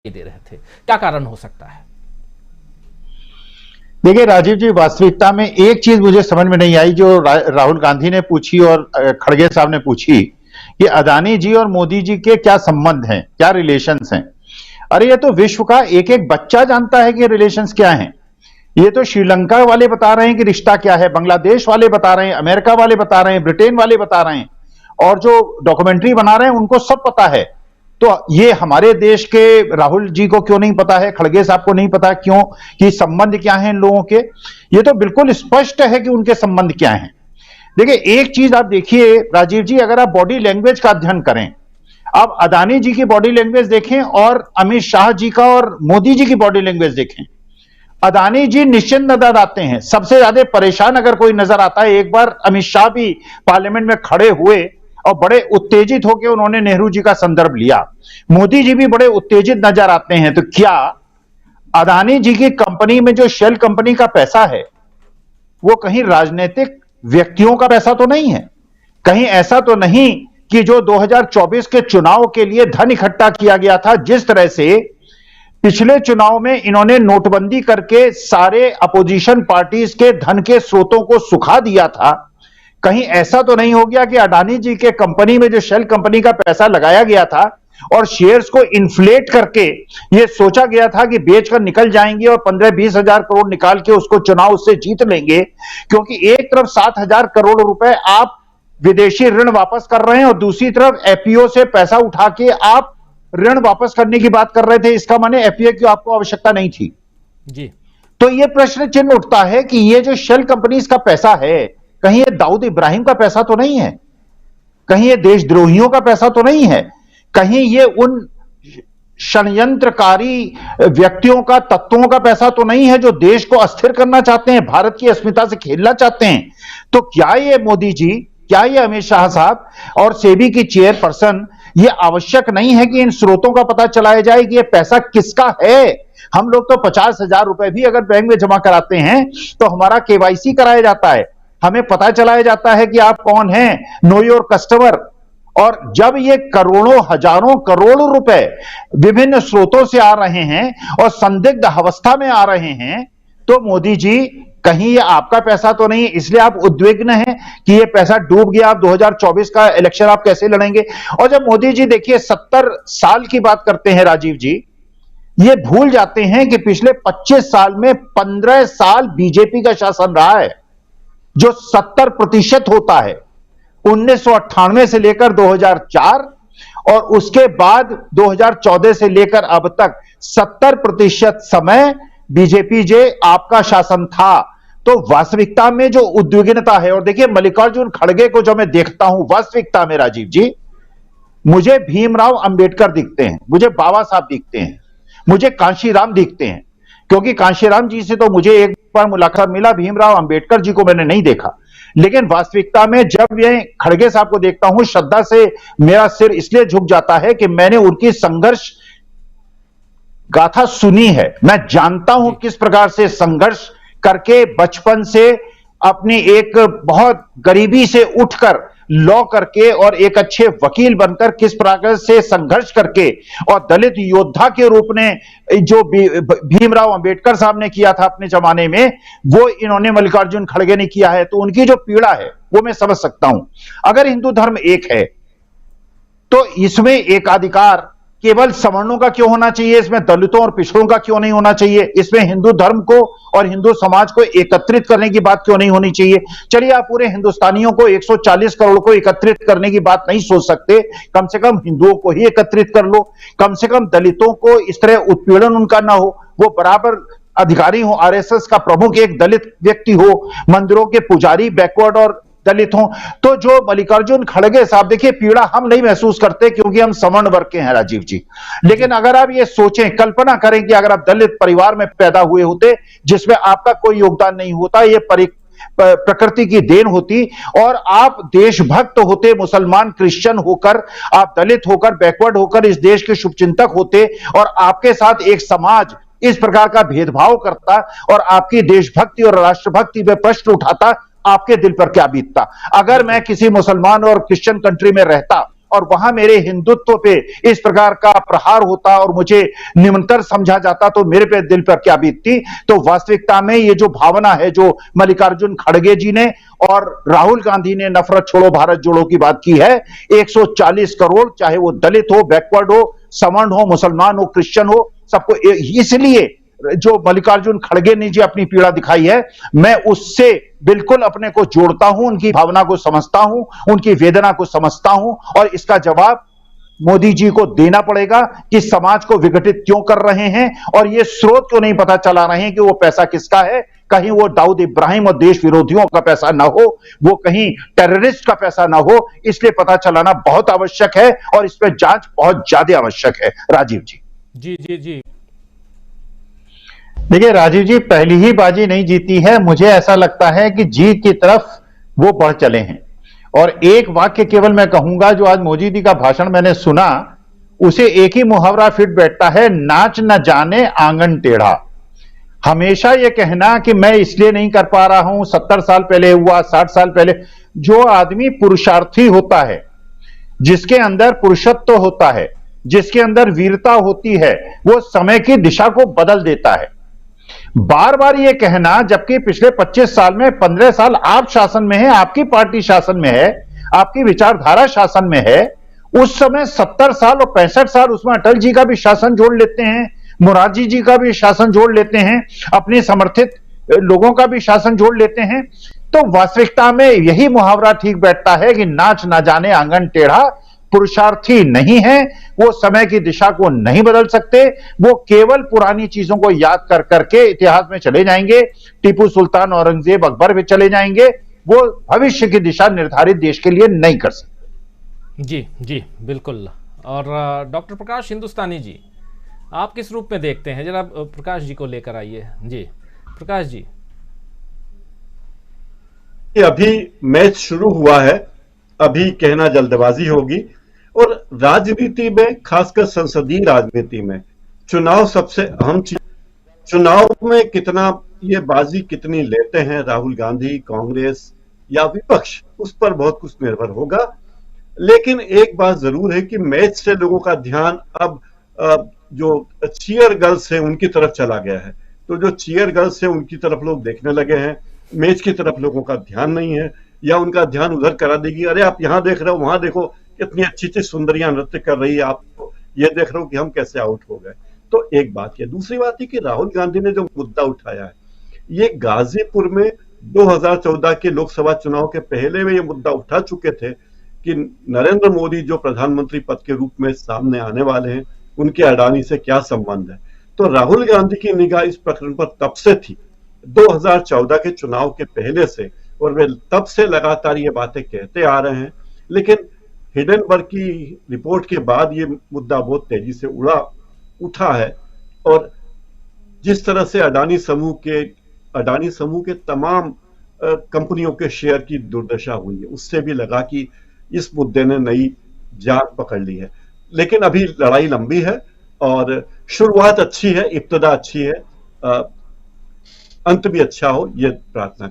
दे रहे थे, क्या कारण हो सकता है? देखिए राजीव जी, वास्तविकता में एक चीज मुझे समझ में नहीं आई जो राहुल गांधी ने पूछी और खड़गे साहब ने पूछी कि अदानी जी और मोदी जी के क्या संबंध हैं, क्या रिलेशंस हैं। अरे ये तो विश्व का एक एक बच्चा जानता है कि रिलेशंस क्या हैं। ये तो श्रीलंका वाले बता रहे हैं कि रिश्ता क्या है, बांग्लादेश वाले बता रहे हैं, अमेरिका वाले बता रहे हैं, ब्रिटेन वाले बता रहे हैं, और जो डॉक्यूमेंट्री बना रहे हैं उनको सब पता है। तो ये हमारे देश के राहुल जी को क्यों नहीं पता है, खड़गे साहब को नहीं पता क्यों कि संबंध क्या है इन लोगों के? ये तो बिल्कुल स्पष्ट है कि उनके संबंध क्या हैं। देखिए एक चीज आप देखिए राजीव जी, अगर आप बॉडी लैंग्वेज का अध्ययन करें, आप अदानी जी की बॉडी लैंग्वेज देखें और अमित शाह जी का और मोदी जी की बॉडी लैंग्वेज देखें। अदानी जी निश्चिंत नजर आते हैं, सबसे ज्यादा परेशान अगर कोई नजर आता है, एक बार अमित शाह भी पार्लियामेंट में खड़े हुए और बड़े उत्तेजित होकर उन्होंने नेहरू जी का संदर्भ लिया। मोदी जी भी बड़े उत्तेजित नजर आते हैं। तो क्या अदानी जी की कंपनी में जो शेल कंपनी का पैसा है वो कहीं राजनीतिक व्यक्तियों का पैसा तो नहीं है? कहीं ऐसा तो नहीं कि जो 2024 के चुनाव के लिए धन इकट्ठा किया गया था, जिस तरह से पिछले चुनाव में इन्होंने नोटबंदी करके सारे अपोजिशन पार्टीज के धन के स्रोतों को सुखा दिया था, कहीं ऐसा तो नहीं हो गया कि अडानी जी के कंपनी में जो शेल कंपनी का पैसा लगाया गया था और शेयर्स को इन्फ्लेट करके यह सोचा गया था कि बेचकर निकल जाएंगे और 15-20 हजार करोड़ निकाल के उसको चुनाव उससे जीत लेंगे, क्योंकि एक तरफ 7,000 करोड़ रुपए आप विदेशी ऋण वापस कर रहे हैं और दूसरी तरफ एफपीओ से पैसा उठा के आप ऋण वापस करने की बात कर रहे थे। इसका माने एफपीओ की आपको आवश्यकता नहीं थी जी। तो यह प्रश्न चिन्ह उठता है कि यह जो शेल कंपनीज का पैसा है, कहीं ये दाऊद इब्राहिम का पैसा तो नहीं है, कहीं ये देशद्रोहियों का पैसा तो नहीं है, कहीं ये उन षड्यंत्रकारी व्यक्तियों का, तत्वों का पैसा तो नहीं है जो देश को अस्थिर करना चाहते हैं, भारत की अस्मिता से खेलना चाहते हैं। तो क्या ये मोदी जी, क्या ये अमित शाह साहब और सेबी की चेयरपर्सन, ये आवश्यक नहीं है कि इन स्रोतों का पता चलाया जाए कि ये पैसा किसका है? हम लोग तो 50,000 रुपए भी अगर बैंक में जमा कराते हैं तो हमारा केवाईसी कराया जाता है, हमें पता चलाया जाता है कि आप कौन हैं, नो योर कस्टमर। और जब ये करोड़ों हजारों करोड़ रुपए विभिन्न स्रोतों से आ रहे हैं और संदिग्ध अवस्था में आ रहे हैं, तो मोदी जी कहीं ये आपका पैसा तो नहीं है, इसलिए आप उद्विग्न हैं कि ये पैसा डूब गया, आप 2024 का इलेक्शन आप कैसे लड़ेंगे? और जब मोदी जी देखिए 70 साल की बात करते हैं राजीव जी, ये भूल जाते हैं कि पिछले 25 साल में 15 साल बीजेपी का शासन रहा है, जो 70% होता है 1998 से लेकर 2004 और उसके बाद 2014 से लेकर अब तक 70% समय बीजेपी जे आपका शासन था। तो वास्तविकता में जो उद्विग्नता है, और देखिए मल्लिकार्जुन खड़गे को जो मैं देखता हूं वास्तविकता में राजीव जी, मुझे भीमराव अंबेडकर दिखते हैं, मुझे बाबा साहब दिखते हैं, मुझे कांशीराम दिखते हैं, क्योंकि कांशीराम जी से तो मुझे एक बार मुलाकात मिला, भीमराव अंबेडकर जी को मैंने नहीं देखा। लेकिन वास्तविकता में जब ये खड़गे साहब को देखता हूं, श्रद्धा से मेरा सिर इसलिए झुक जाता है कि मैंने उनकी संघर्ष गाथा सुनी है, मैं जानता हूं किस प्रकार से संघर्ष करके बचपन से अपनी एक बहुत गरीबी से उठकर लॉ करके और एक अच्छे वकील बनकर किस प्रकार से संघर्ष करके और दलित योद्धा के रूप में जो भीमराव अंबेडकर साहब ने किया था अपने जमाने में, वो इन्होंने मल्लिकार्जुन खड़गे ने किया है। तो उनकी जो पीड़ा है वो मैं समझ सकता हूं। अगर हिंदू धर्म एक है तो इसमें एकाधिकार केवल सवर्णों का क्यों होना चाहिए, इसमें दलितों और पिछड़ों का क्यों नहीं होना चाहिए, इसमें हिंदू धर्म को और हिंदू समाज को एकत्रित करने की बात क्यों नहीं होनी चाहिए? चलिए आप पूरे हिंदुस्तानियों को 140 करोड़ को एकत्रित करने की बात नहीं सोच सकते, कम से कम हिंदुओं को ही एकत्रित कर लो, कम से कम दलितों को इस तरह उत्पीड़न उनका ना हो, वो बराबर अधिकारी हो, आरएसएस का प्रमुख एक दलित व्यक्ति हो, मंदिरों के पुजारी बैकवर्ड और दलित हों। तो जो मल्लिकार्जुन खड़गे साहब, देखिए पीड़ा हम नहीं महसूस करते क्योंकि हम सवर्ण वर्ग के हैं राजीव जी, लेकिन अगर आप ये सोचें, कल्पना करें कि अगर आप दलित परिवार में पैदा हुए होते जिसमें आपका कोई योगदान नहीं होता, ये प्रकृति की देन होती, और आप देशभक्त होते, मुसलमान क्रिश्चियन होकर, आप दलित होकर, बैकवर्ड होकर इस देश के शुभचिंतक होते, और आपके साथ एक समाज इस प्रकार का भेदभाव करता और आपकी देशभक्ति और राष्ट्रभक्ति पे प्रश्न उठाता, आपके दिल पर क्या बीतता? अगर मैं किसी मुसलमान और क्रिश्चियन कंट्री में रहता और वहां मेरे हिंदुत्व पे इस प्रकार का प्रहार होता और मुझे निमंत्रण समझा जाता तो मेरे पे दिल पर क्या बीतती। तो वास्तविकता में ये जो भावना है जो मल्लिकार्जुन खड़गे जी ने और राहुल गांधी ने नफरत छोड़ो भारत जोड़ो की बात की है, 140 करोड़ चाहे वो दलित हो, बैकवर्ड हो, सवर्ण हो, मुसलमान हो, क्रिश्चियन हो, सबको इसलिए जो मल्लिकार्जुन खड़गे ने जी अपनी पीड़ा दिखाई है, मैं उससे बिल्कुल अपने को जोड़ता हूं, उनकी भावना को समझता हूं, उनकी वेदना को समझता हूं और इसका जवाब मोदी जी को देना पड़ेगा कि समाज को विघटित क्यों कर रहे हैं और ये स्रोत क्यों नहीं पता चला रहे हैं कि वो पैसा किसका है। कहीं वो दाऊद इब्राहिम और देश विरोधियों का पैसा ना हो, वो कहीं टेररिस्ट का पैसा ना हो, इसलिए पता चलाना बहुत आवश्यक है और इस पर जांच बहुत ज्यादा आवश्यक है। राजीव जी। जी जी जी। देखिए राजीव जी, पहली ही बाजी नहीं जीती है, मुझे ऐसा लगता है कि जीत की तरफ वो बढ़ चले हैं। और एक वाक्य केवल मैं कहूंगा, जो आज मोदी जी का भाषण मैंने सुना, उसे एक ही मुहावरा फिट बैठता है, नाच न जाने आंगन टेढ़ा। हमेशा यह कहना कि मैं इसलिए नहीं कर पा रहा हूं, 70 साल पहले हुआ, 60 साल पहले। जो आदमी पुरुषार्थी होता है, जिसके अंदर पुरुषत्व होता है, जिसके अंदर वीरता होती है, वो समय की दिशा को बदल देता है। बार बार यह कहना, जबकि पिछले 25 साल में 15 साल आप शासन में है, आपकी पार्टी शासन में है, आपकी विचारधारा शासन में है, उस समय 70 साल और 65 साल उसमें अटल जी का भी शासन जोड़ लेते हैं, मोरारजी जी का भी शासन जोड़ लेते हैं, अपने समर्थित लोगों का भी शासन जोड़ लेते हैं। तो वास्तविकता में यही मुहावरा ठीक बैठता है कि नाच ना जाने आंगन टेढ़ा। पुरुषार्थी नहीं है, वो समय की दिशा को नहीं बदल सकते, वो केवल पुरानी चीजों को याद कर करके इतिहास में चले जाएंगे, टीपू सुल्तान, औरंगजेब, अकबर भी चले जाएंगे, वो भविष्य की दिशा निर्धारित देश के लिए नहीं कर सकते। जी जी बिल्कुल। और डॉक्टर प्रकाश हिंदुस्तानी जी, आप किस रूप में देखते हैं? जरा प्रकाश जी को लेकर आइए। जी प्रकाश जी। अभी मैच शुरू हुआ है, अभी कहना जल्दबाजी होगी। और राजनीति में, खासकर संसदीय राजनीति में, चुनाव सबसे अहम चीज। चुनाव में कितना ये बाजी कितनी लेते हैं राहुल गांधी, कांग्रेस या विपक्ष, उस पर बहुत कुछ निर्भर होगा। लेकिन एक बात जरूर है कि मैच से लोगों का ध्यान अब जो चीयर गर्ल्स है उनकी तरफ चला गया है। तो जो चीयर गर्ल्स है उनकी तरफ लोग देखने लगे हैं, मैच की तरफ लोगों का ध्यान नहीं है, या उनका ध्यान उधर करा देगी, अरे आप यहां देख रहे हो, वहां देखो कितनी अच्छी अच्छी सुंदरियां नृत्य कर रही है, आप ये देख रहे हो कि हम कैसे आउट हो गए। तो एक बात है। दूसरी बात है कि राहुल गांधी ने जो मुद्दा उठाया है, ये गाजीपुर में 2014 के लोकसभा चुनाव के पहले में ये मुद्दा उठा चुके थे कि नरेंद्र मोदी जो प्रधानमंत्री पद के रूप में सामने आने वाले हैं, उनके अडानी से क्या संबंध है। तो राहुल गांधी की निगाह इस प्रकरण पर तब से थी, 2014 के चुनाव के पहले से, और वे तब से लगातार ये बातें कहते आ रहे हैं। लेकिन हिडेनबर्ग की रिपोर्ट के बाद ये मुद्दा बहुत तेजी से उठा है। और जिस तरह से अडानी समूह के तमाम कंपनियों के शेयर की दुर्दशा हुई है, उससे भी लगा कि इस मुद्दे ने नई जान पकड़ ली है। लेकिन अभी लड़ाई लंबी है और शुरुआत अच्छी है, इब्तिदा अच्छी है, अंत भी अच्छा हो, ये प्रार्थना कर